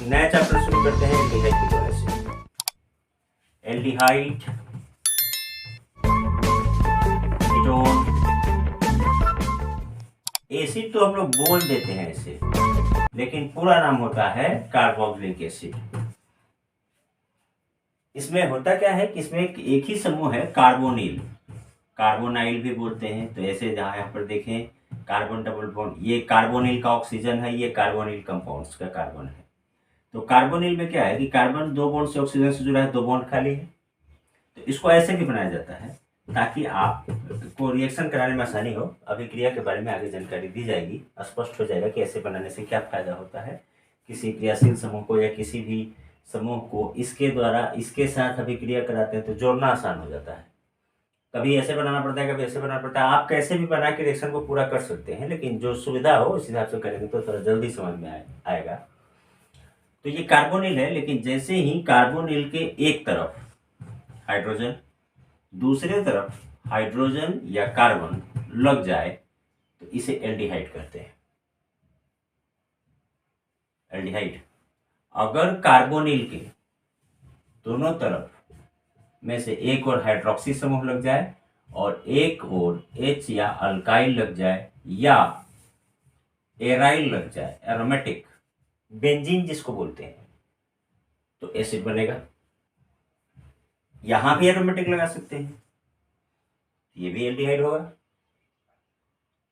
नया चैप्टर शुरू करते हैं aldehyde ketone acid. Aldehyde ketone acid तो हम लोग बोल देते हैं इसे, लेकिन पूरा नाम होता है कार्बोक्सिलिक एसिड। इसमें होता क्या है कि इसमें एक ही समूह है कार्बोनिल, कार्बोनाइल भी बोलते हैं। तो ऐसे जहां यहाँ पर देखें कार्बन डबल बॉन्ड, ये कार्बोनिल का ऑक्सीजन है, ये कार्बोनिल कंपाउंड्स का कार्बन है। तो कार्बोनिल में क्या है कि कार्बन 2 बॉन्ड से ऑक्सीजन से जुड़ा है, 2 बॉन्ड खाली है। तो इसको ऐसे भी बनाया जाता है ताकि आपको रिएक्शन कराने में आसानी हो। अभिक्रिया के बारे में आगे जानकारी दी जाएगी, स्पष्ट हो जाएगा कि ऐसे बनाने से क्या फायदा होता है किसी क्रियाशील समूह को या किसी भी समूह को इसके द्वारा इसके साथ अभिक्रिया कराते हैं तो जोड़ना आसान हो जाता है। कभी ऐसे बनाना पड़ता है, कभी ऐसे बनाना पड़ता है। आप कैसे भी बना के रिएक्शन को पूरा कर सकते हैं, लेकिन जो सुविधा हो इस हिसाब से करेंगे तो थोड़ा जल्दी समझ में आएगा। तो ये कार्बोनिल है, लेकिन जैसे ही कार्बोनिल के एक तरफ हाइड्रोजन, दूसरे तरफ हाइड्रोजन या कार्बन लग जाए तो इसे एल्डिहाइड कहते हैं। एल्डिहाइड। अगर कार्बोनिल के दोनों तरफ में से एक और हाइड्रोक्सी समूह लग जाए और एक और H या अल्काइल लग जाए या एराइल लग जाए, एरोमेटिक बेंजीन जिसको बोलते हैं, तो एसिड बनेगा। यहां भी एरोमेटिक लगा सकते हैं, ये भी एल्डिहाइड होगा।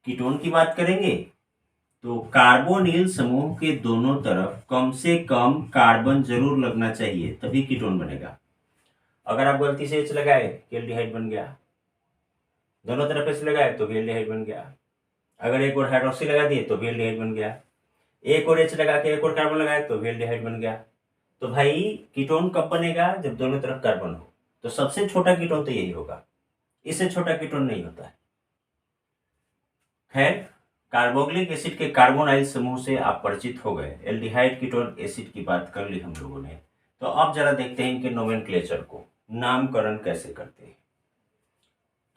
कीटोन की बात करेंगे तो कार्बोनिल समूह के दोनों तरफ कम से कम कार्बन जरूर लगना चाहिए, तभी कीटोन बनेगा। अगर आप गलती से H लगाए तो एल्डिहाइड बन गया, दोनों तरफ H लगाए तो भी एल्डिहाइड बन गया। अगर एक और हाइड्रोक्सी लगा दिए तो भी एल्डिहाइड बन गया। एक और H लगा के एक और कार्बन लगाए तो भी एल्डिहाइड बन गया। तो भाई कीटोन कब बनेगा? जब दोनों तरफ कार्बन हो। तो सबसे छोटा कीटोन तो यही होगा, इससे छोटा कीटोन नहीं होता है। खैर, कार्बोक्सिलिक एसिड के कार्बोनाइल समूह से आप परिचित हो गए। एल्डिहाइड कीटोन एसिड की बात कर ली हम लोगों ने। तो अब जरा देखते हैं इनके नोमेनक्लेचर को, नामकरण कैसे करते हैं।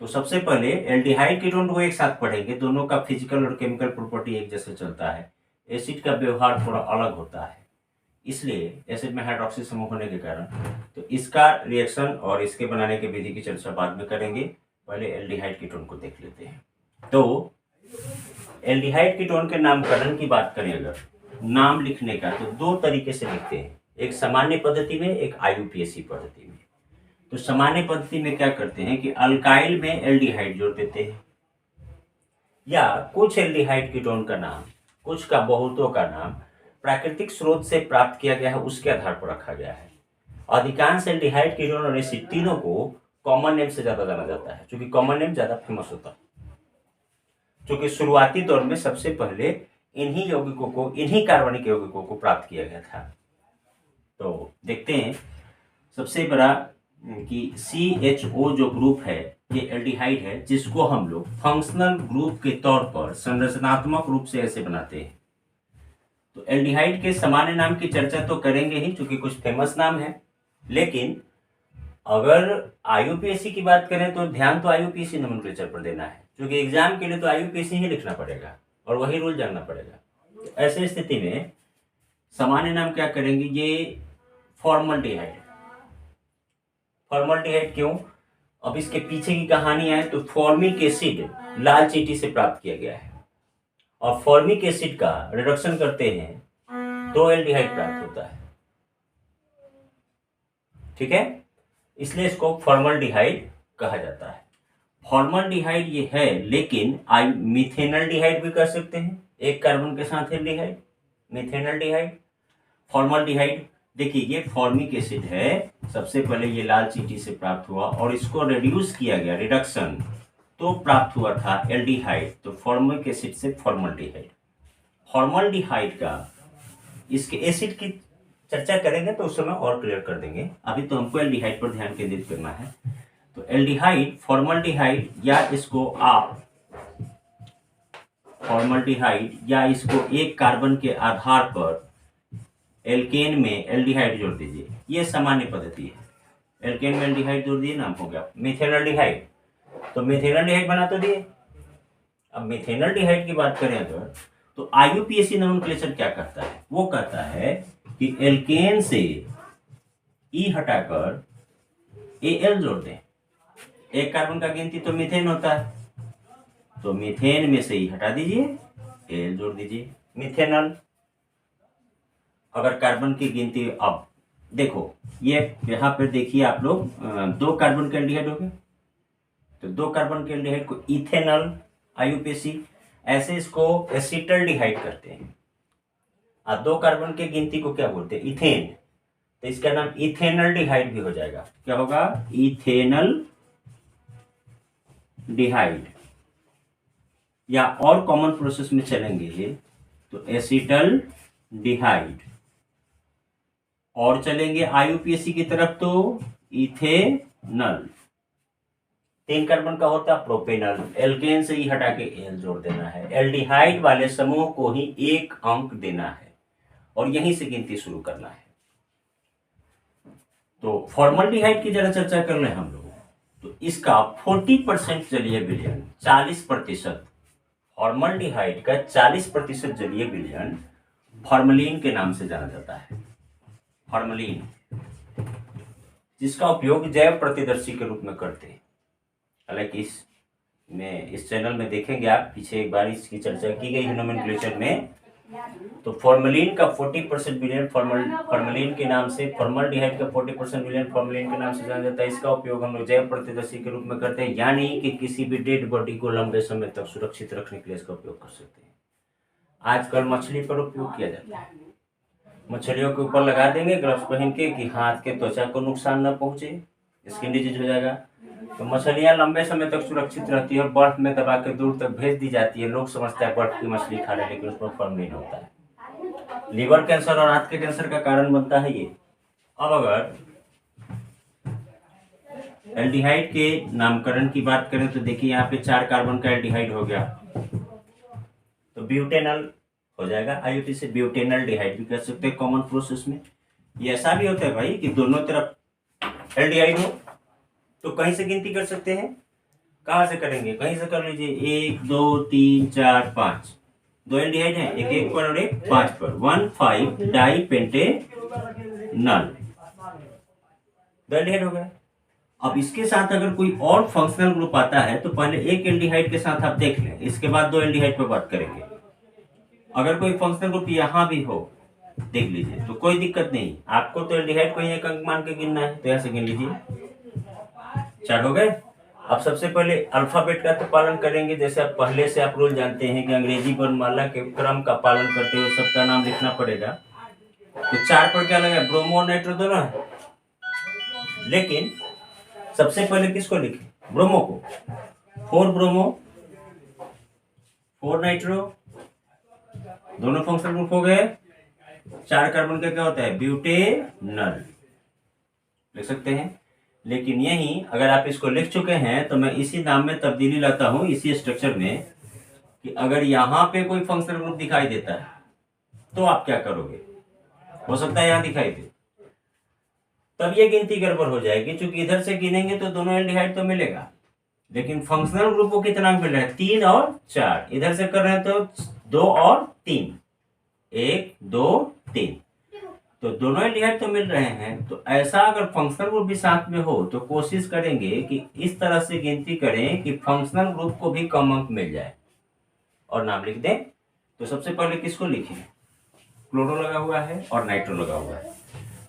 तो सबसे पहले एल्डिहाइड कीटोन को एक साथ पढ़ेंगे, दोनों का फिजिकल और केमिकल प्रॉपर्टी एक जैसे चलता है। एसिड का व्यवहार थोड़ा अलग होता है, इसलिए एसिड में हाइड्रोक्सी समूह होने के कारण तो इसका रिएक्शन और इसके बनाने की विधि की चर्चा बाद में करेंगे। पहले एल्डिहाइड कीटोन को देख लेते हैं। तो एल्डिहाइड कीटोन के नामकरण की बात करें अगर नाम लिखने का, तो 2 तरीके से लिखते हैं, एक सामान्य पद्धति में, एक IUPAC पद्धति में। तो सामान्य पद्धति में क्या करते हैं कि अल्काइल में एल्डिहाइड जोड़ देते हैं, या कुछ एल्डिहाइड कीटोन का नाम, कुछ का बहुतों का नाम प्राकृतिक स्रोत से प्राप्त किया गया है, उसके आधार पर रखा गया है। अधिकांश एल्डिहाइड कीटोन और एसिड तीनों को कॉमन नेम से ज्यादा जाना जाता है, क्योंकि कॉमन नेम ज्यादा फेमस होता है। क्योंकि शुरुआती दौर में सबसे पहले इन्हीं यौगिकों को, इन्हीं कार्बनिक यौगिकों को प्राप्त किया गया था। तो देखते हैं सबसे बड़ा कि CHO जो ग्रुप है ये एल्डिहाइड है, जिसको हम लोग फंक्शनल ग्रुप के तौर पर संरचनात्मक रूप से ऐसे बनाते हैं। तो एल्डिहाइड के सामान्य नाम की चर्चा तो करेंगे ही, क्योंकि कुछ फेमस नाम है। लेकिन अगर IUPAC की बात करें तो ध्यान तो IUPAC नोमेनक्लेचर पर देना है, क्योंकि एग्जाम के लिए तो IUPAC ही लिखना पड़ेगा और वही रूल जानना पड़ेगा। तो ऐसे स्थिति में सामान्य नाम क्या करेंगे, ये फॉर्मल्डिहाइड। फॉर्मल्डिहाइड क्यों? अब इसके पीछे की कहानी है। तो फॉर्मिक एसिड लाल चींटी से प्राप्त किया गया है, और फॉर्मिक एसिड का रिडक्शन करते हैं तो एल्डिहाइड प्राप्त होता है। ठीक है, इसलिए इसको फॉर्मल्डिहाइड कहा जाता है। फॉर्मल्डिहाइड ये है, लेकिन मिथेनल्डिहाइड भी कर सकते हैं, एक कार्बन के साथ एल्डिहाइड, मिथेनल्डिहाइड। फॉर्मल्डिहाइड देखिए, ये फॉर्मिक एसिड है, सबसे पहले ये लाल चींटी से प्राप्त हुआ और इसको रिड्यूस किया गया, रिडक्शन, तो प्राप्त हुआ था एल्डिहाइड। तो फॉर्मिक एसिड से फॉर्मल्डिहाइड। फॉर्मल्डिहाइड का, इसके एसिड की चर्चा करेंगे तो उस समय और क्लियर कर देंगे, अभी तो हमको एल्डिहाइड पर ध्यान केंद्रित करना है। तो एल्डिहाइड, फॉर्मल्डिहाइड, या इसको आप फॉर्मल्डिहाइड या इसको एक कार्बन के आधार पर एल्केन में एल्डिहाइड जोड़ दीजिए, ये सामान्य पद्धति है। एल्केन में एल्डिहाइड जोड़ दिए, नाम हो गया मिथेनल्डिहाइड। तो मिथेनल्डिहाइड बना तो दिए। अब मिथेनल्डिहाइड की बात करें अगर, तो IUPAC नोमेनक्लेचर क्या कहता है? वो कहता है कि एल्केन से ई हटाकर एल जोड़ दें। एक कार्बन का गिनती तो मीथेन होता है, तो मीथेन में से ई हटा दीजिए, एल जोड़ दीजिए, मिथेनॉल। अगर कार्बन की गिनती, अब देखो ये यहाँ पे देखिए आप लोग, 2 कार्बन के एल्डिहाइड हो गए, तो 2 कार्बन के एल्डिहाइड को इथेनॉल, आईयूपीएसी, ऐसे इसको एसिटल्डिहाइड करते हैं। अब 2 कार्बन के गिनती को क्या बोलते हैं? इथेन, तो इसका नाम इथेनल्डिहाइड भी हो जाएगा। क्या होगा? इथेनल डिहाइड। या और कॉमन प्रोसेस में चलेंगे तो एसिटल डिहाइड, और चलेंगे आईयूपीएसी की तरफ तो इथेनल। 3 कार्बन का होता है प्रोपेनल, एल्केन से ही हटा के एल जोड़ देना है। एल्डिहाइड वाले समूह को ही 1 अंक देना है और यहीं से गिनती शुरू करना है। तो फॉर्मल्डिहाइड की जरा चर्चा कर लें हम लोग। तो इसका 40% जलीय विलयन, 40%, फॉर्मल्डिहाइड का 40% जलीय विलयन फॉर्मलिन के नाम से जाना जाता है। फॉर्मलिन, जिसका उपयोग जैव प्रतिदर्शी के रूप में करते हैं। हालांकि इस चैनल में देखेंगे आप, पीछे एक बार इसकी चर्चा की गई है नोमेनक्लेचर में। तो फॉर्मलिन का 40% विलयन फॉर्मलिन के नाम से, फॉर्मल्डिहाइड का 40% विलयन फॉर्मलिन के नाम से जाना जाता है। इसका उपयोग हम लोग जैव प्रतिदर्शी के रूप में करते हैं, यानी कि किसी भी डेड बॉडी को लंबे समय तक सुरक्षित रखने के लिए इसका उपयोग कर सकते हैं। आजकल मछली पर उपयोग किया जाता है। मछलियों के ऊपर लगा देंगे ग्लव्स पहन के कि हाथ के त्वचा को नुकसान न पहुंचे, स्किन डिजीज हो जाएगा। तो मछलियां लंबे समय तक सुरक्षित रहती है और बर्फ में दबा के दूर तक भेज दी जाती है। लोग समझते हैं बर्फ की मछली खा रहे, लेकिन उसमें फॉर्मलिन होता है। लीवर कैंसर और आंत के कैंसर का कारण बनता है ये। अब अगर एल्डिहाइड के नामकरण की बात करें तो देखिए यहाँ पे 4 कार्बन का एल्डिहाइड हो गया, तो ब्यूटेनल हो जाएगा। आईयूपी से ब्यूटेनल डिहाइड भी कर सकते हैं कॉमन प्रोसेस में। ये ऐसा भी होता है भाई कि दोनों तरफ एल्डिहाइड हो तो कहीं से गिनती कर सकते हैं। कहाँ से करेंगे? कहीं से कर लीजिए। 1 2 3 4 5, 2 एल्डिहाइड है, एक 1 पर और एक 5 पर, 1,5 डाइपेंटेनल, 2 एल्डिहाइड हो गए। अब इसके साथ अगर कोई और फंक्शनल ग्रुप आता है तो पहले एक एल्डिहाइड के साथ आप देख लें, इसके बाद 2 एल्डिहाइड पर बात करेंगे। अगर कोई फंक्शनल ग्रुप यहाँ भी हो, देख लीजिए, तो कोई दिक्कत नहीं। आपको तो एल्डिहाइड को ही एक अंक मान के गिनना है, तो यहाँ से गिन लीजिए। 4 हो गए। अब सबसे पहले अल्फाबेट का तो पालन करेंगे, जैसे आप पहले से आप रूल जानते हैं कि अंग्रेजी वर्णमाला के क्रम का पालन करते हुए सबका नाम लिखना पड़ेगा। तो 4 पर क्या लगा? ब्रोमो और नाइट्रो दोनों है, लेकिन सबसे पहले किसको लिखें? ब्रोमो को। 4 ब्रोमो 4 नाइट्रो, दोनों फंक्शनल ग्रुप हो गए। 4 कार्बन का क्या होता है? ब्यूटेनल लिख सकते हैं। लेकिन यही अगर आप इसको लिख चुके हैं तो मैं इसी नाम में तब्दीली लाता हूं, इसी स्ट्रक्चर में, कि अगर यहां पे कोई फंक्शनल ग्रुप दिखाई देता है तो आप क्या करोगे? हो सकता है यहां दिखाई दे, तब ये गिनती गड़बड़ हो जाएगी, क्योंकि इधर से गिनेंगे तो दोनों एल्डिहाइड तो मिलेगा, लेकिन फंक्शनल ग्रुप को कितना अंक मिल रहा है? 3 और 4। इधर से कर रहे हैं तो 2 और 3, 1 2 3, तो दोनों एल्डिहाइड तो मिल रहे हैं। तो ऐसा अगर फंक्शनल ग्रुप भी साथ में हो तो कोशिश करेंगे कि इस तरह से गिनती करें कि फंक्शनल ग्रुप को भी कम अंक मिल जाए और नाम लिख दें। तो सबसे पहले किसको लिखें? क्लोरो लगा हुआ है और नाइट्रो लगा हुआ है,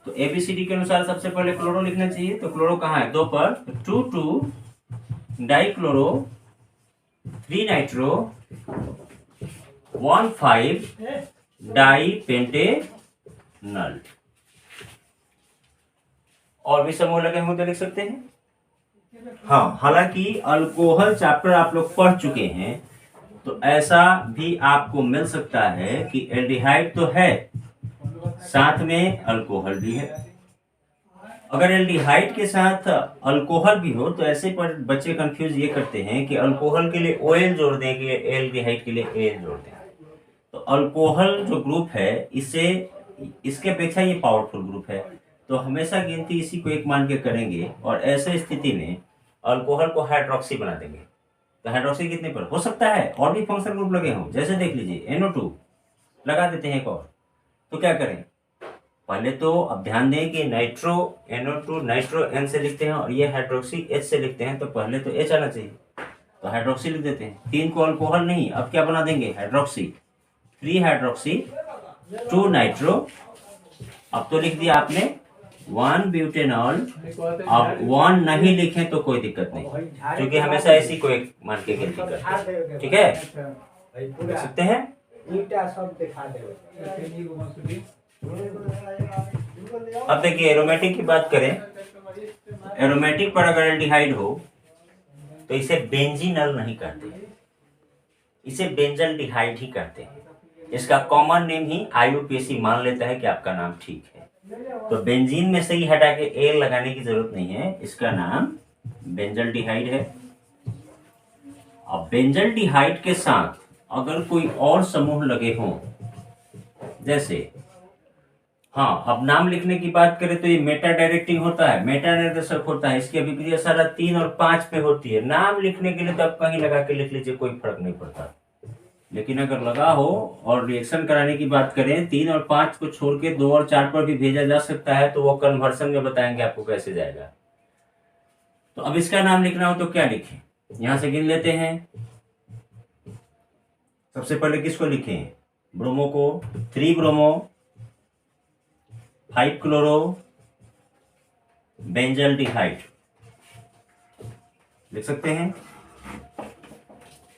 तो एबीसीडी के अनुसार सबसे पहले क्लोरो लिखना चाहिए। तो क्लोरो कहाँ है? 2 पर, 2 डाइक्लोरो, 3 नाइट्रो, 1,5 डाइपेंटेनल। और भी समूह लगे हों तो लिख सकते हैं। हाँ, हालांकि अल्कोहल चैप्टर आप लोग पढ़ चुके हैं, तो ऐसा भी आपको मिल सकता है कि एल्डिहाइड तो है, साथ में अल्कोहल भी है। अगर एल्डिहाइड के साथ अल्कोहल भी हो तो ऐसे पर बच्चे कंफ्यूज ये करते हैं कि अल्कोहल के लिए OL जोड़ देंगे, एल्डिहाइड के लिए AL जोड़ देंगे। तो अल्कोहल जो ग्रुप है, इसके अपेक्षा ये पावरफुल ग्रुप है, तो हमेशा गिनती इसी को 1 मान के करेंगे। और ऐसे स्थिति में अल्कोहल को हाइड्रोक्सी बना देंगे। तो हाइड्रोक्सी कितने पर? हो सकता है और भी फंक्शनल ग्रुप लगे हों, जैसे देख लीजिए NO2 लगा देते हैं एक और, तो क्या करें? पहले तो अब ध्यान दें कि नाइट्रो NO2 नाइट्रो N से लिखते हैं और ये हाइड्रोक्सी H से लिखते हैं, तो पहले तो H आना चाहिए, तो हाइड्रोक्सी लिख देते हैं। 3 को अल्कोहल नहीं, अब क्या बना देंगे, हाइड्रोक्सी, 3 हाइड्रोक्सी 2 नाइट्रो। अब तो लिख दिया आपने 1 ब्यूटेनॉल। अब 1 नहीं लिखें तो कोई दिक्कत नहीं, क्योंकि हमेशा ऐसी कोई मान के गिनती करते हैं, ठीक है, देख सकते हैं। अब देखिए एरोमेटिक की बात करें, एरोमेटिक पर अगर एल्डिहाइड हो तो इसे बेंजीनल नहीं कहते, इसे बेंजल्डिहाइड ही कहते हैं। इसका कॉमन नेम ही IUPAC मान लेता है कि आपका नाम ठीक है, तो बेंजीन में से ही हटा के एल लगाने की जरूरत नहीं है, इसका नाम बेंजल्डिहाइड है। अब बेंजल्डिहाइड के साथ अगर कोई और समूह लगे हों, जैसे हाँ, अब नाम लिखने की बात करें तो ये मेटा डायरेक्टिंग होता है, मेटा निर्देशक होता है, इसकी अभिक्रिया सारा 3 और 5 पे होती है। नाम लिखने के लिए तो आप कहीं लगा के लिख लीजिए, कोई फर्क नहीं पड़ता, लेकिन अगर लगा हो और रिएक्शन कराने की बात करें 3 और 5 को छोड़ के 2 और 4 पर भी भेजा जा सकता है, तो वो कन्वर्सन में बताएंगे आपको कैसे जाएगा। तो अब इसका नाम लिखना हो तो क्या लिखें, यहां से गिन लेते हैं। सबसे पहले किसको लिखें, ब्रोमो को, 3 ब्रोमो 5 क्लोरो बेंजल्डिहाइड लिख सकते हैं।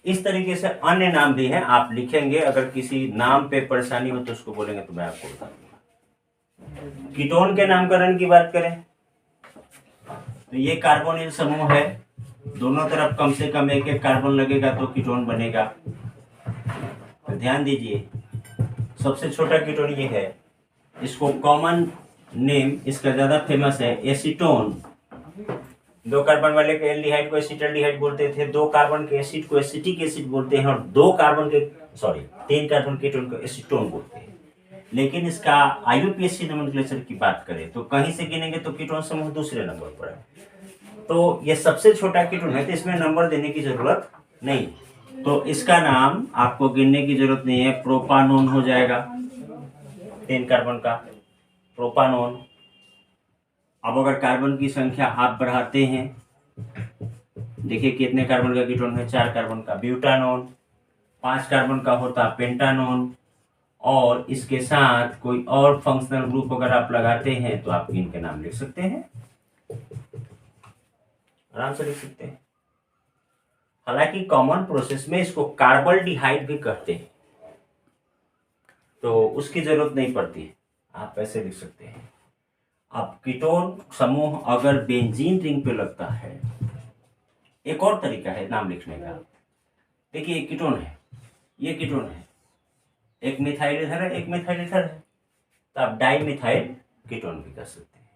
इस तरीके से अन्य नाम भी हैं, आप लिखेंगे, अगर किसी नाम पे परेशानी हो तो उसको बोलेंगे तो मैं आपको बता दूंगा। कीटोन के नामकरण की बात करें तो ये कार्बोनिल समूह है, दोनों तरफ कम से कम एक कार्बन लगेगा तो कीटोन बनेगा। तो ध्यान दीजिए, सबसे छोटा कीटोन ये है, इसको कॉमन नेम इसका ज्यादा फेमस है एसीटोन। 2 कार्बन वाले के एल्डिहाइड को एसिटल्डिहाइड बोलते थे, 2 कार्बन के एसिड को एसिटिक एसिड बोलते हैं, और 3 कार्बन कीटोन को एसीटोन बोलते हैं। लेकिन इसका IUPAC नोमेनक्लेचर की बात करें तो कहीं से गिनेंगे तो कीटोन समूह दूसरे नंबर पर है, तो ये सबसे छोटा कीटोन है, तो इसमें नंबर देने की जरूरत नहीं, तो इसका नाम आपको गिनने की जरूरत नहीं है, प्रोपानोन हो जाएगा, 3 कार्बन का प्रोपानोन। अब अगर कार्बन की संख्या आप बढ़ाते हैं, देखिए कितने कार्बन का कीटोन है, 4 कार्बन का ब्यूटानोन, 5 कार्बन का होता पेंटानोन, और इसके साथ कोई और फंक्शनल ग्रुप अगर आप लगाते हैं तो आप इनके नाम लिख सकते हैं, आराम से लिख सकते हैं। हालांकि कॉमन प्रोसेस में इसको कार्बल्डिहाइड भी कहते हैं, तो उसकी जरूरत नहीं पड़ती है, आप ऐसे लिख सकते हैं। अब कीटोन समूह अगर बेंजीन रिंग पे लगता है, एक और तरीका है नाम लिखने का। देखिए कीटोन है, ये कीटोन है, एक मिथाइल इधर है, एक मिथाइल इधर है, तो आप डाई मिथाइल कीटोन भी कर सकते हैं।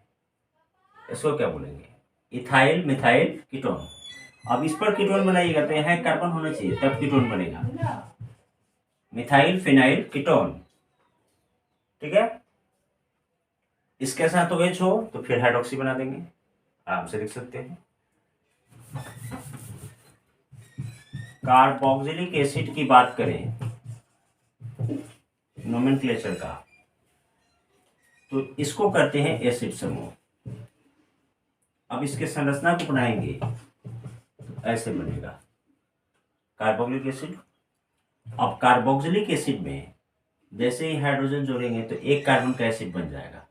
इसको क्या बोलेंगे, इथाइल मिथाइल कीटोन। अब इस पर कीटोन बनाइएगा तो यहाँ कार्बन होना चाहिए, तब कीटोन बनेगा, मिथाइल फिनाइल कीटोन, ठीक है। इसके साथ तो H हो तो फिर हाइड्रोक्सी बना देंगे, आराम से लिख सकते हैं। कार्बोक्सिलिक एसिड की बात करें नोमेनक्लेचर का, तो इसको करते हैं एसिड समूह। अब इसके संरचना को बनाएंगे तो ऐसे बनेगा कार्बोक्सिलिक एसिड। अब कार्बोक्सिलिक एसिड में जैसे ही हाइड्रोजन जोड़ेंगे तो 1 कार्बन का एसिड बन जाएगा,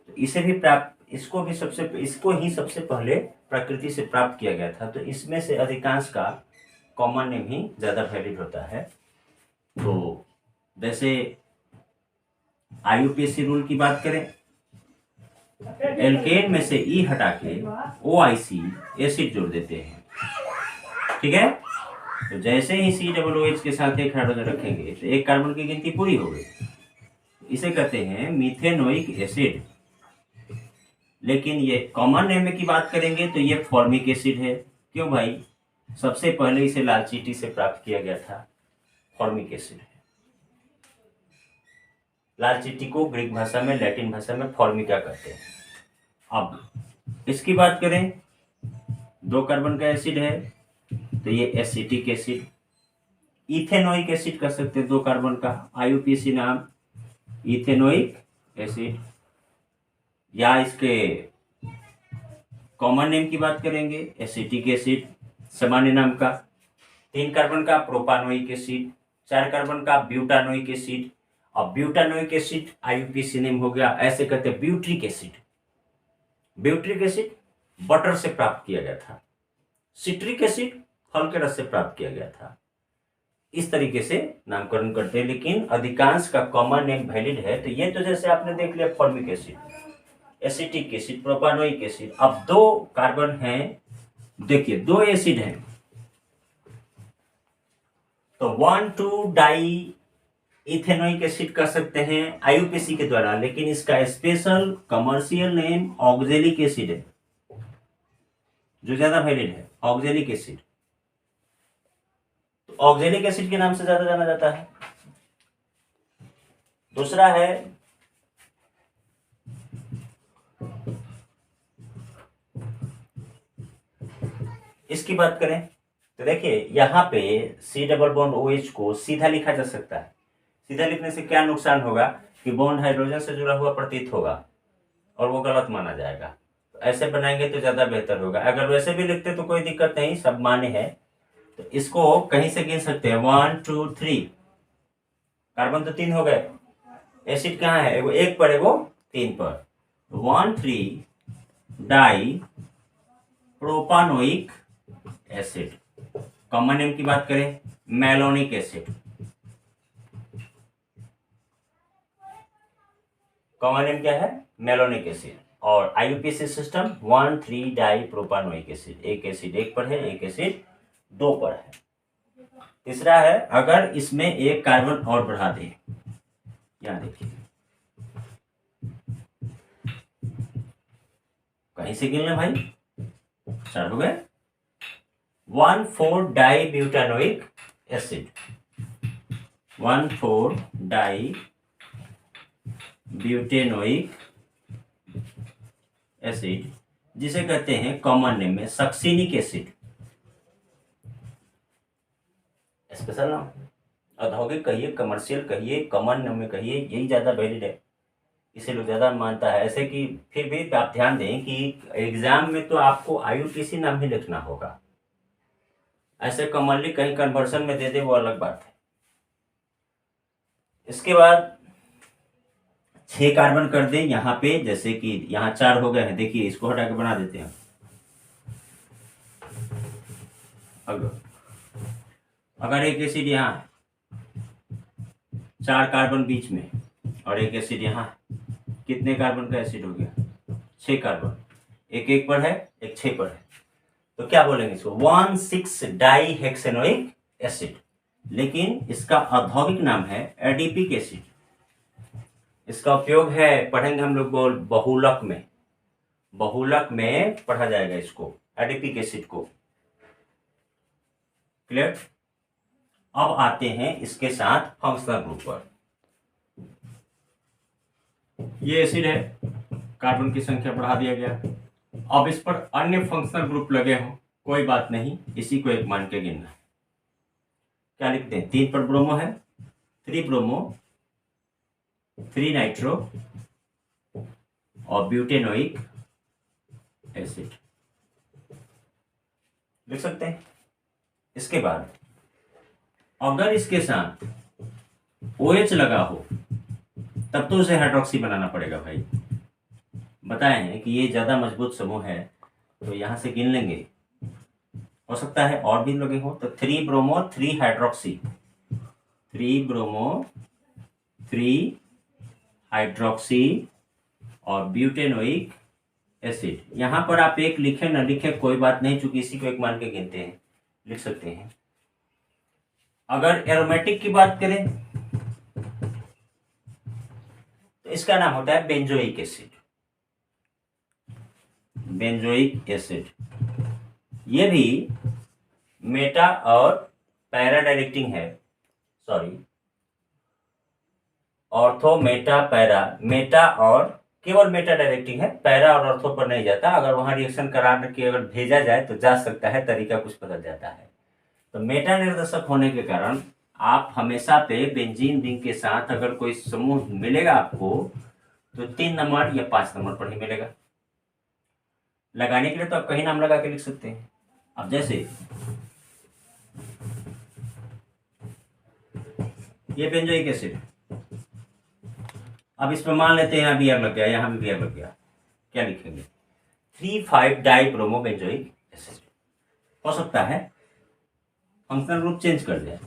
तो इसे भी प्राप्त, इसको ही सबसे पहले प्रकृति से प्राप्त किया गया था, तो इसमें से अधिकांश का कॉमन नेम ही ज्यादा वैलिड होता है। तो जैसे IUPAC रूल की बात करें, एल्केन में से E हटा के OIC एसिड जोड़ देते हैं, ठीक है। तो जैसे ही COOH के साथ 1 हाइड्रोजन रखेंगे तो 1 कार्बन की गिनती पूरी हो गई, इसे कहते हैं मीथेनोइक एसिड। लेकिन ये कॉमन नेम की बात करेंगे तो ये फॉर्मिक एसिड है। क्यों भाई, सबसे पहले इसे लाल चींटी से प्राप्त किया गया था, फॉर्मिक एसिड है। लाल चींटी को ग्रीक भाषा में, लैटिन भाषा में फॉर्मिका कहते हैं। अब इसकी बात करें, 2 कार्बन का एसिड है तो ये एसिटिक एसिड। इथेनोइक एसिड कर सकते हैं 2 कार्बन का, IUPAC नाम इथेनोइक एसिड। या इसके कॉमन नेम की बात करेंगे एसिटिक एसिड सामान्य नाम का, 3 कार्बन का प्रोपानोइक एसिड, 4 कार्बन का ब्यूटानोइक एसिड, और ब्यूटानोइक एसिड आईयूपीएसी नेम हो गया। ऐसे कहते हैं butyric acid. Butyric acid butter से प्राप्त किया गया था, सिट्रिक एसिड फल के रस से प्राप्त किया गया था। इस तरीके से नामकरण करते हैं, लेकिन अधिकांश का कॉमन नेम वैलिड है। तो ये तो जैसे आपने देख लिया formic acid, acetic acid, propanoic acid. अब 2 कार्बन हैं, देखिए 2 एसिड हैं, तो 1,2 डाई इथेनोइक एसिड कर सकते हैं आईयूपीएसी के द्वारा, लेकिन इसका special commercial name oxalic acid है, जो ज्यादा वैलिड है, ऑक्जेलिक एसिड। तो ऑक्जेलिक एसिड के नाम से ज्यादा जाना जाता है। दूसरा है इसकी बात करें तो देखिए यहां पे C डबल बॉन्ड OH को सीधा लिखा जा सकता है। सीधा लिखने से क्या नुकसान होगा कि बॉन्ड हाइड्रोजन से जुड़ा हुआ प्रतीत होगा और वो गलत माना जाएगा। तो ऐसे बनाएंगे तो ज्यादा बेहतर होगा। अगर वैसे भी लिखते तो कोई दिक्कत नहीं, सब मान्य है। तो इसको कहीं से गिन सकते हैं 1 2 3, कार्बन तो 3 हो गए, एसिड कहाँ है, एगो 1 पर एगो 3 पर, 1,3 di propanoic acid. Common name की बात करें मैलोनिक एसिड, कॉमन नेम क्या है मैलोनिक एसिड। और IUPAC system 1,3 di propanoic acid, एक एसिड 1 पर है, एक एसिड 2 पर है। तीसरा है अगर इसमें एक कार्बन और बढ़ा दें, यहां देखिए कहीं से गिन लें भाई, 4 हो गए, 1,4 di butanoic acid, 1,4 di butanoic acid, जिसे कहते हैं कॉमन नेम में सक्सिनिक एसिड। स्पेशल नाम, औद्योगिक कहिए, कमर्शियल कहिए, कॉमन नेम में कहिए, यही ज्यादा वैलिड है, इसे लोग ज्यादा मानता है। ऐसे कि फिर भी आप ध्यान दें कि एग्जाम में तो आपको आईयूपीएसी नाम ही लिखना होगा। ऐसे कॉमनली कहीं कन्वर्सन में दे दे वो अलग बात है। इसके बाद 6 कार्बन कर दें यहाँ पे, जैसे कि यहाँ 4 हो गए हैं, देखिए इसको हटा के बना देते हैं। अगर एक एसिड यहाँ है, 4 कार्बन बीच में और एक एसिड यहाँ है, कितने कार्बन का एसिड हो गया 6 कार्बन, एक 1 पर है, एक 6 पर है, तो क्या बोलेंगे इसको 1,6 डाई हेक्सेनोइक एसिड। लेकिन इसका औद्योगिक नाम है एडिपिक एसिड। इसका उपयोग है, पढ़ेंगे हम लोग बहुलक में, बहुलक में पढ़ा जाएगा इसको, एडिपिक एसिड को। क्लियर। अब आते हैं इसके साथ फंक्शनल ग्रुप पर। ये एसिड है, कार्बन की संख्या बढ़ा दिया गया। अब इस पर अन्य फंक्शनल ग्रुप लगे हों कोई बात नहीं, इसी को एक मान के गिनना है। क्या लिखते हैं, 3 पर ब्रोमो है, 3 ब्रोमो, 3 नाइट्रो और ब्यूटेनोइक एसिड लिख सकते हैं। इसके बाद अगर इसके साथ OH लगा हो तब तो उसे हाइड्रोक्सी बनाना पड़ेगा भाई। बताए हैं कि ये ज्यादा मजबूत समूह है, तो यहां से गिन लेंगे, हो सकता है और भी लगे हो। तो 3 ब्रोमो 3 हाइड्रोक्सी, 3 ब्रोमो 3 हाइड्रोक्सी और ब्यूटेनोइक एसिड। यहां पर आप एक लिखे न लिखे कोई बात नहीं, चूंकि इसी को एक मान के गिनते हैं, लिख सकते हैं। अगर एरोमेटिक की बात करें तो इसका नाम होता है बेंजोइक एसिड, बेंजोइक एसिड। ये भी मेटा और पैरा डायरेक्टिंग है, sorry ortho Meta para, Meta और केवल मेटा डायरेक्टिंग है, पैरा और ऑर्थो पर नहीं जाता। अगर वहां रिएक्शन करा के अगर भेजा जाए तो जा सकता है, तरीका कुछ बदल जाता है। तो मेटा निर्देशक होने के कारण आप हमेशा पे बेंजीन रिंग के साथ अगर कोई समूह मिलेगा आपको तो 3 नंबर या 5 नंबर पर ही मिलेगा। लगाने के लिए तो आप कहीं नाम लगा के लिख सकते हैं। अब जैसे ये बेंजोइक एसिड, अब इसमें मान लेते हैं अभी लग गया, यहाँ भी लग गया, क्या लिखेंगे? 3,5 डाइब्रोमो बेंजोइक एसिड। हो सकता है फंक्शनल ग्रुप चेंज कर दिया,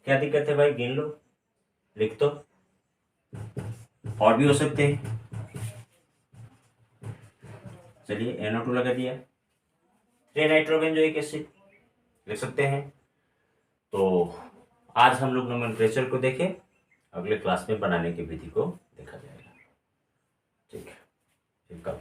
क्या दिक्कत है भाई? गिन लो, लिख दो, और भी हो सकते हैं। चलिए NO2 लगा दिया, ट्राइनाइट्रोबेंजोइक एसिड लिख सकते हैं। तो आज हम लोग नोमेनक्लेचर को देखें, अगले क्लास में बनाने की विधि को देखा जाएगा। ठीक है, ठीक है।